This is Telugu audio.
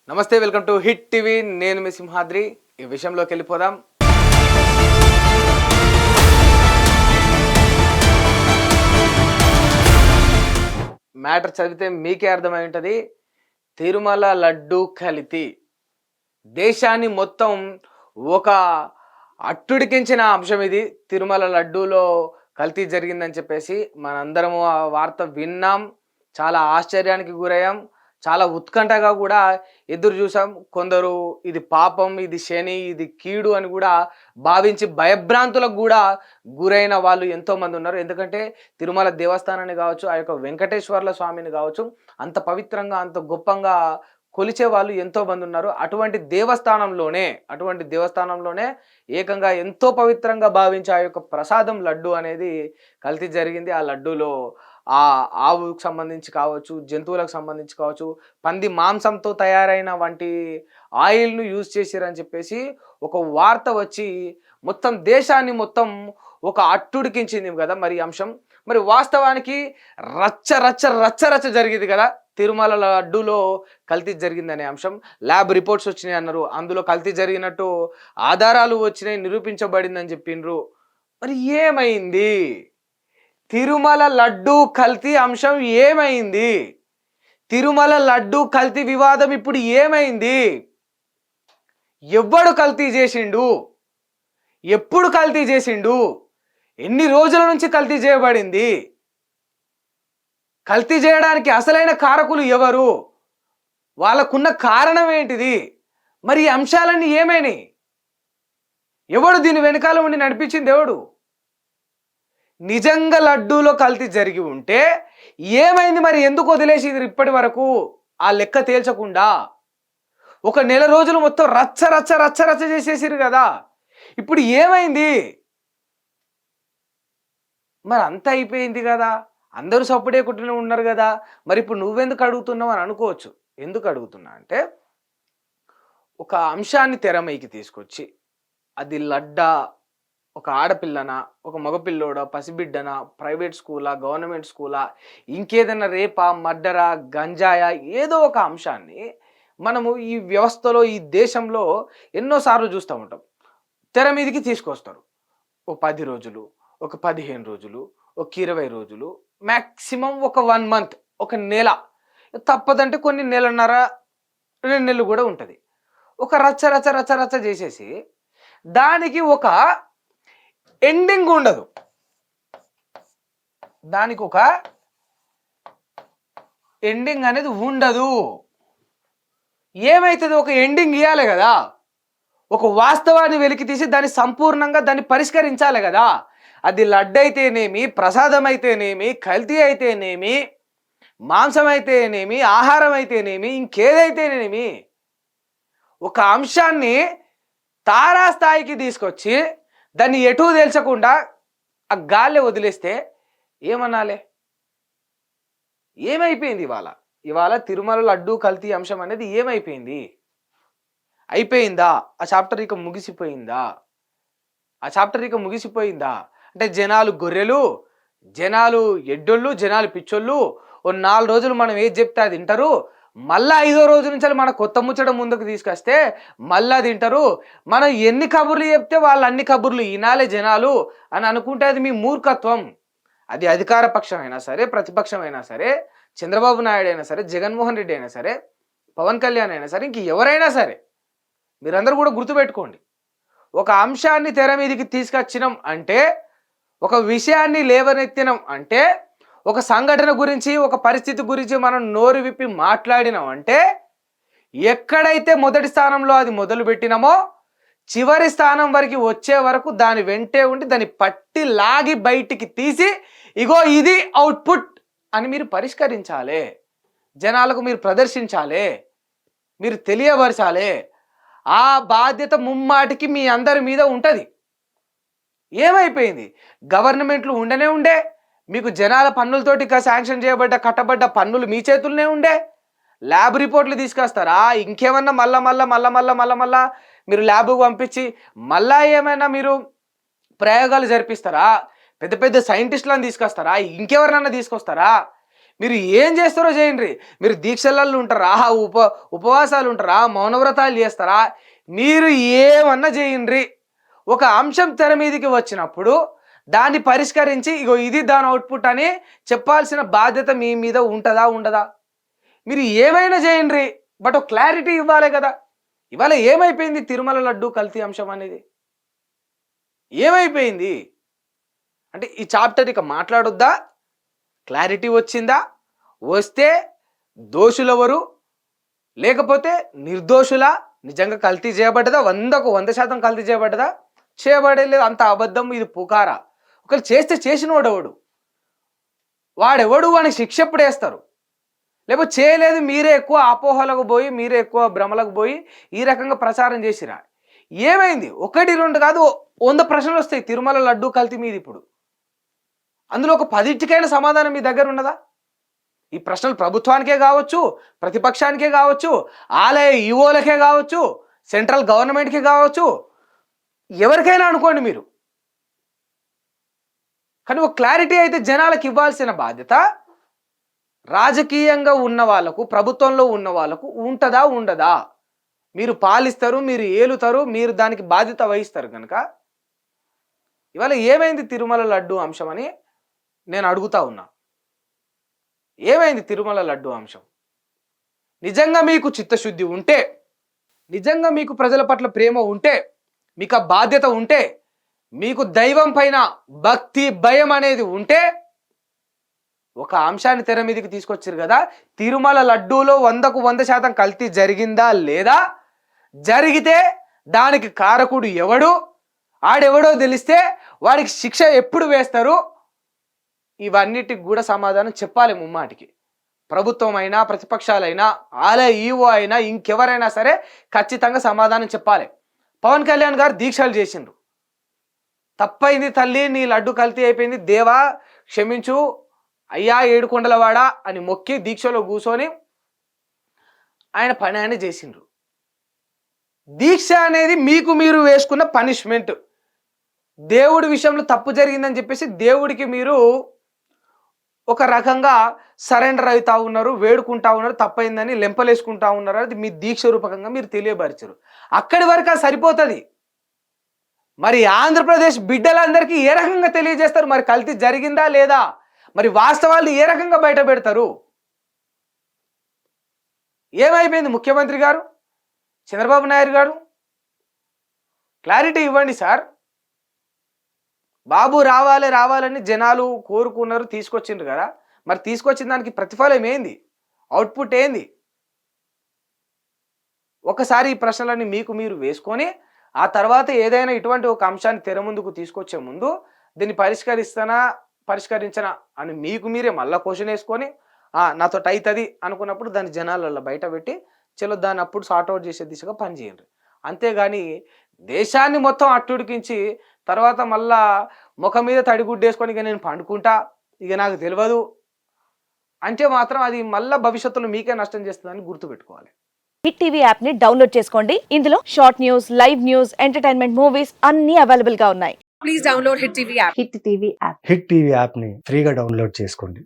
నమస్తే, వెల్కమ్ టు హిట్ టీవీ. నేను మీ సింహాద్రి. ఈ విషయంలోకి వెళ్ళిపోదాం. మ్యాటర్ చదివితే మీకే అర్థమై ఉంటుంది. తిరుమల లడ్డు కల్తీ దేశాన్ని మొత్తం ఒక అట్టుడికించిన అంశం ఇది. తిరుమల లడ్డూలో కల్తీ జరిగిందని చెప్పేసి మనందరము ఆ వార్త విన్నాం. చాలా ఆశ్చర్యానికి గురయ్యాం. చాలా ఉత్కంఠగా కూడా ఎదురు చూసాం. కొందరు ఇది పాపం, ఇది శని, ఇది కీడు అని కూడా భావించి భయభ్రాంతులకు కూడా గురైన వాళ్ళు ఎంతోమంది ఉన్నారు. ఎందుకంటే తిరుమల దేవస్థానాన్ని కావచ్చు, ఆ యొక్క వెంకటేశ్వర్ల స్వామిని కావచ్చు, అంత పవిత్రంగా అంత గొప్పంగా కొలిచే వాళ్ళు ఎంతోమంది ఉన్నారు. అటువంటి దేవస్థానంలోనే ఏకంగా ఎంతో పవిత్రంగా భావించే ఆ యొక్క ప్రసాదం లడ్డు అనేది కల్తీ జరిగింది. ఆ లడ్డూలో ఆ ఆవుకు సంబంధించి కావచ్చు, జంతువులకు సంబంధించి కావచ్చు, పంది మాంసంతో తయారైన వంటి ఆయిల్ను యూజ్ చేసిరని చెప్పేసి ఒక వార్త వచ్చి మొత్తం దేశాన్ని మొత్తం ఒక అట్టుడికించింది కదా మరి ఈ అంశం. మరి వాస్తవానికి రచ్చ రచ్చ రచ్చ రచ్చ జరిగింది కదా తిరుమల లడ్డూలో కల్తీ జరిగిందనే అంశం. ల్యాబ్ రిపోర్ట్స్ వచ్చినాయి అన్నారు, అందులో కల్తీ జరిగినట్టు ఆధారాలు వచ్చినాయి, నిరూపించబడిందని చెప్పిండ్రు. మరి ఏమైంది? తిరుమల లడ్డు కల్తీ అంశం ఏమైంది? తిరుమల లడ్డు కల్తీ వివాదం ఇప్పుడు ఏమైంది? ఎవ్వడు కల్తీ చేసిండు? ఎప్పుడు కల్తీ చేసిండు? ఎన్ని రోజుల నుంచి కల్తీ చేయబడింది? కల్తీ చేయడానికి అసలైన కారకులు ఎవరు? వాళ్ళకున్న కారణం ఏంటిది? మరి ఈ అంశాలన్నీ ఏమైనాయి? ఎవడు దీని వెనకాల ఉండి నడిపించింది? ఎవడు? నిజంగా లడ్డూలో కల్తీ జరిగి ఉంటే ఏమైంది? మరి ఎందుకు వదిలేసి ఇప్పటి వరకు ఆ లెక్క తేల్చకుండా ఒక నెల రోజులు మొత్తం రచ్చ రచ్చ రచ్చ రచ్చ చేసేసిరు కదా. ఇప్పుడు ఏమైంది? మరి అంత అయిపోయింది కదా, అందరూ సపోర్టే కుట్టిన ఉన్నారు కదా, మరి ఇప్పుడు నువ్వెందుకు అడుగుతున్నావు అని అనుకోవచ్చు. ఎందుకు అడుగుతున్నా అంటే, ఒక అంశాన్ని తెరమైకి తీసుకొచ్చి అది లడ్డా, ఒక ఆడపిల్లనా, ఒక మగపిల్లోడా, పసిబిడ్డనా, ప్రైవేట్ స్కూలా, గవర్నమెంట్ స్కూలా, ఇంకేదైనా రేపా, మర్డరా, గంజాయా, ఏదో ఒక అంశాన్ని మనము ఈ వ్యవస్థలో ఈ దేశంలో ఎన్నోసార్లు చూస్తూ ఉంటాం. తెర మీదకి తీసుకొస్తారు. ఒక 10 రోజులు, ఒక 15 రోజులు, ఒక 20 రోజులు, మ్యాక్సిమం ఒక 1 మంత్, ఒక నెల, తప్పదంటే కొన్ని నెలన్నర 2 నెలలు కూడా ఉంటుంది. ఒక రచ్చ రచ్చ రచ్చ రచ్చ చేసేసి దానికి ఒక ఎండింగ్ ఉండదు. దానికి ఒక ఎండింగ్ అనేది ఉండదు. ఏమైతుంది? ఒక ఎండింగ్ ఇవ్వాలి కదా, ఒక వాస్తవాన్ని వెలికి తీసి దాన్ని సంపూర్ణంగా దాన్ని పరిష్కరించాలి కదా. అది లడ్డు అయితేనేమి, ప్రసాదం అయితేనేమి, కల్తీ అయితేనేమి, మాంసం అయితేనేమి, ఆహారం అయితేనేమి, ఇంకేదైతేనేమి, ఒక అంశాన్ని తారాస్థాయికి తీసుకొచ్చి దాన్ని ఎటూ తేల్చకుండా ఆ గాల్లే వదిలేస్తే ఏమనాలే? ఏమైపోయింది ఇవాళ తిరుమల లడ్డు కల్తీ అంశం అనేది ఏమైపోయింది? అయిపోయిందా? ఆ చాప్టర్ ఇక ముగిసిపోయిందా? అంటే జనాలు గొర్రెలు, జనాలు ఎడ్డోళ్ళు, జనాలు పిచ్చోళ్ళు. ఓ 4 రోజులు మనం ఏది చెప్తే అది వింటారు. మళ్ళా 5వ రోజు నుంచి మన కొత్త ముచ్చట ముందుకు తీసుకొస్తే మళ్ళా తింటారు. మనం ఎన్ని కబుర్లు చెప్తే వాళ్ళు అన్ని కబుర్లు వినాలే జనాలు అని అనుకుంటే అది మీ మూర్ఖత్వం. అది అధికార పక్షం అయినా సరే, ప్రతిపక్షం అయినా సరే, చంద్రబాబు నాయుడు అయినా సరే, జగన్మోహన్ రెడ్డి అయినా సరే, పవన్ కళ్యాణ్ అయినా సరే, ఇంక ఎవరైనా సరే, మీరందరూ కూడా గుర్తుపెట్టుకోండి. ఒక అంశాన్ని తెర మీదకి తీసుకొచ్చినాం అంటే, ఒక విషయాన్ని లేవనెత్తినాం అంటే, ఒక సంఘటన గురించి, ఒక పరిస్థితి గురించి మనం నోరు విప్పి మాట్లాడినాం అంటే, ఎక్కడైతే మొదటి స్థానంలో అది మొదలు పెట్టినామో చివరి స్థానం వరకు వచ్చే వరకు దాని వెంటే ఉండి దాన్ని పట్టి లాగి బయటికి తీసి ఇగో ఇది అవుట్పుట్ అని మీరు పరిష్కరించాలి. జనాలకు మీరు ప్రదర్శించాలి, మీరు తెలియపరచాలి. ఆ బాధ్యత ముమ్మాటికి మీ అందరి మీద ఉంటుంది. ఏమైపోయింది? గవర్నమెంట్లు ఉండే మీకు జనాల పన్నులతోటి శాంక్షన్ చేయబడ్డ కట్టబడ్డ పన్నులు మీ చేతుల్లోనే ఉండే. ల్యాబ్ రిపోర్ట్లు తీసుకొస్తారా? ఇంకేమన్నా మళ్ళా మీరు ల్యాబ్కు పంపించి మళ్ళా ఏమైనా మీరు ప్రయోగాలు జరిపిస్తారా? పెద్ద పెద్ద సైంటిస్టులను తీసుకొస్తారా? ఇంకెవరినన్నా తీసుకొస్తారా? మీరు ఏం చేస్తారో చేయండి. మీరు దీక్షలలో ఉంటారా, ఉపవాసాలు ఉంటారా, మౌనవ్రతాలు చేస్తారా, మీరు ఏమన్నా చేయండి. ఒక అంశం తెర మీదకి వచ్చినప్పుడు దాన్ని పరిష్కరించి ఇగో ఇది దాని అవుట్పుట్ అని చెప్పాల్సిన బాధ్యత మీ మీద ఉంటుందా ఉండదా? మీరు ఏమైనా చేయండి, బట్ ఒక క్లారిటీ ఇవ్వాలి కదా. ఇవాళ ఏమైపోయింది తిరుమల లడ్డు కల్తీ అంశం అనేది? ఏమైపోయింది అంటే ఈ చాప్టర్ ఇక మాట్లాడొద్దా? క్లారిటీ వచ్చిందా? వస్తే దోషులెవరు, లేకపోతే నిర్దోషుల? నిజంగా కల్తీ చేయబడ్డదా? 100కు 100% కల్తీ చేయబడ్డదా? చేయబడలేదు, అంత అబద్ధం, ఇది పుకారా. ఒకరు చేస్తే చేసినోడెవడు, వాడెవడు, వానికి శిక్ష ఎప్పుడు వేస్తారు? లేకపోతే చేయలేదు, మీరే ఎక్కువ అపోహలకు పోయి, మీరే ఎక్కువ భ్రమలకు పోయి ఈ రకంగా ప్రచారం చేసిరా? ఏమైంది? 1 2 కాదు, 100 ప్రశ్నలు వస్తాయి తిరుమల లడ్డు కల్తీ మీద. ఇప్పుడు అందులో ఒక 10కైనా సమాధానం మీ దగ్గర ఉన్నదా? ఈ ప్రశ్నలు ప్రభుత్వానికే కావచ్చు, ప్రతిపక్షానికే కావచ్చు, ఆలయ ఈవోలకే కావచ్చు, సెంట్రల్ గవర్నమెంట్కే కావచ్చు, ఎవరికైనా అనుకోండి మీరు. కానీ ఒక క్లారిటీ అయితే జనాలకు ఇవ్వాల్సిన బాధ్యత రాజకీయంగా ఉన్న వాళ్ళకు, ప్రభుత్వంలో ఉన్న వాళ్ళకు ఉంటుందా ఉండదా? మీరు పాలిస్తారు, మీరు ఏలుతారు, మీరు దానికి బాధ్యత వహిస్తారు కనుక ఇవాళ ఏమైంది తిరుమల లడ్డు అంశం అని నేను అడుగుతా ఉన్నా. ఏమైంది తిరుమల లడ్డు అంశం? నిజంగా మీకు చిత్తశుద్ధి ఉంటే, నిజంగా మీకు ప్రజల పట్ల ప్రేమ ఉంటే, మీకు ఆ బాధ్యత ఉంటే, మీకు దైవం పైన భక్తి భయం అనేది ఉంటే ఒక అంశాన్ని తెర మీదకి తీసుకొచ్చారు కదా. తిరుమల లడ్డూలో 100కు 100% కల్తీ జరిగిందా లేదా? జరిగితే దానికి కారకుడు ఎవడు, ఆడెవడో తెలిస్తే వాడికి శిక్ష ఎప్పుడు వేస్తారు? ఇవన్నిటికి కూడా సమాధానం చెప్పాలి ముమ్మాటికి. ప్రభుత్వం అయినా, ప్రతిపక్షాలైనా, ఆలయ ఈవో అయినా, ఇంకెవరైనా సరే ఖచ్చితంగా సమాధానం చెప్పాలి. పవన్ కళ్యాణ్ గారు దీక్షలు చేసిండ్రు. తప్పైంది తల్లి, నీ లడ్డు కల్తీ అయిపోయింది, దేవా క్షమించు అయ్యా ఏడుకొండలవాడ అని మొక్కి దీక్షలో కూర్చొని ఆయన పని ఆయన చేసిండ్రు. దీక్ష అనేది మీకు మీరు వేసుకున్న పనిష్మెంట్. దేవుడి విషయంలో తప్పు జరిగిందని చెప్పేసి దేవుడికి మీరు ఒక రకంగా సరెండర్ అవుతా ఉన్నారు, వేడుకుంటా ఉన్నారు, తప్పైందని లెంపలేసుకుంటా ఉన్నారు. అది మీ దీక్ష రూపకంగా మీరు తెలియపరిచారు. అక్కడి వరకు అది సరిపోతుంది. మరి ఆంధ్రప్రదేశ్ బిడ్డలందరికీ ఏ రకంగా తెలియజేస్తారు? మరి కల్తీ జరిగిందా లేదా? మరి వాస్తవాలు ఏ రకంగా బయట పెడతారు? ఏమైపోయింది ముఖ్యమంత్రి గారు, చంద్రబాబు నాయుడు గారు? క్లారిటీ ఇవ్వండి సార్. బాబు రావాలని జనాలు కోరుకున్నారు, తీసుకొచ్చిండ్రు కదా. మరి తీసుకొచ్చిన దానికి ప్రతిఫలం ఏంది? అవుట్పుట్ ఏంది? ఒకసారి ఈ ప్రశ్నలన్నీ మీకు మీరు వేసుకొని ఆ తర్వాత ఏదైనా ఇటువంటి ఒక అంశాన్ని తెర ముందుకు తీసుకొచ్చే ముందు దీన్ని పరిష్కరించనా అని మీకు మీరే మళ్ళీ క్వశ్చన్ వేసుకొని నాతో అవుతుంది అనుకున్నప్పుడు దాన్ని జనాలలో బయట పెట్టి చలో దాన్ని అప్పుడు సార్ట్అవుట్ చేసే దిశగా పనిచేయండి. అంతేగాని దేశాన్ని మొత్తం అట్టుడికించి తర్వాత మళ్ళా ముఖం మీద తడిగుడ్డేసుకొని ఇక నేను పండుకుంటా, ఇక నాకు తెలియదు అంటే మాత్రం అది మళ్ళీ భవిష్యత్తులో మీకే నష్టం చేస్తుందని గుర్తుపెట్టుకోవాలి. హిట్ టీవీ యాప్ ని డౌన్లోడ్ చేసుకోండి. ఇందులో short news, live news, entertainment movies అన్ని అవైలబుల్ గా ఉన్నాయి. Please download hit TV app. Hit TV app ని ఫ్రీగా డౌన్లోడ్ చేసుకోండి.